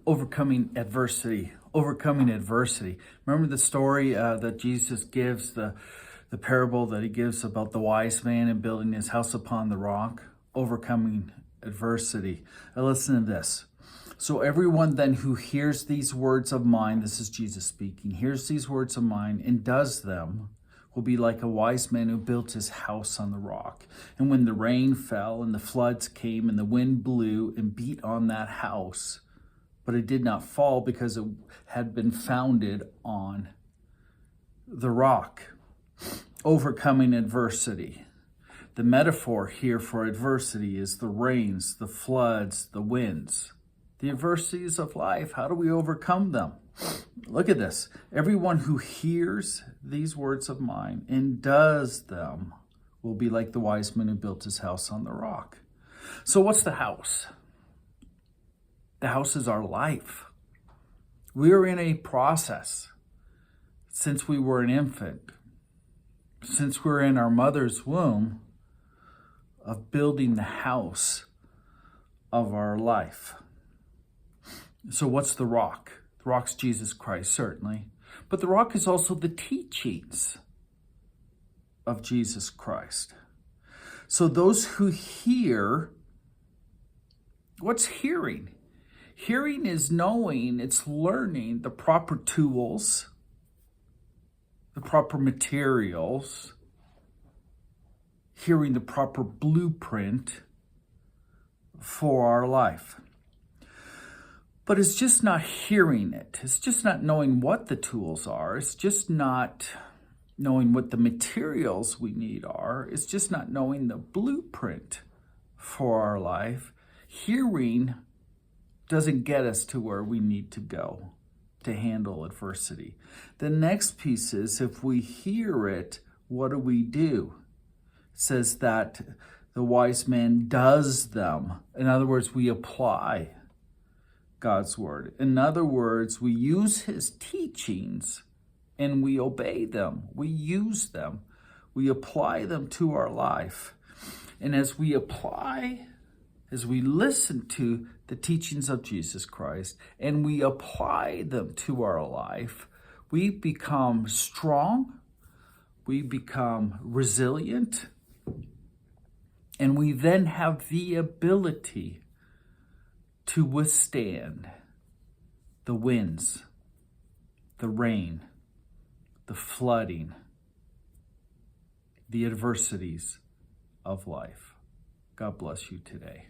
overcoming adversity. Overcoming adversity. Remember the story that Jesus gives, the parable that he gives about the wise man and building his house upon the rock? Overcoming adversity. Now listen to this. So everyone then who hears these words of mine, this is Jesus speaking, hears these words of mine and does them, will be like a wise man who built his house on the rock. And when the rain fell and the floods came and the wind blew and beat on that house, but it did not fall because it had been founded on the rock. Overcoming adversity. The metaphor here for adversity is the rains, the floods, the winds. The adversities of life, how do we overcome them? Look at this. Everyone who hears these words of mine and does them will be like the wise man who built his house on the rock. So what's the house? The house is our life. We are in a process since we were an infant, since we're in our mother's womb, of building the house of our life. So what's the rock? The rock's Jesus Christ, certainly. But the rock is also the teachings of Jesus Christ. So those who hear, what's hearing? Hearing is knowing, it's learning the proper tools, the proper materials, hearing the proper blueprint for our life. But it's just not hearing it. It's just not knowing what the tools are. It's just not knowing what the materials we need are. It's just not knowing the blueprint for our life. Hearing doesn't get us to where we need to go to handle adversity. The next piece is, if we hear it, what do? It says that the wise man does them. In other words, we apply God's word. In other words, we use his teachings and we obey them. We use them. We apply them to our life. And as we listen to the teachings of Jesus Christ and we apply them to our life, we become strong, we become resilient, and we then have the ability to withstand the winds, the rain, the flooding, the adversities of life. God bless you today.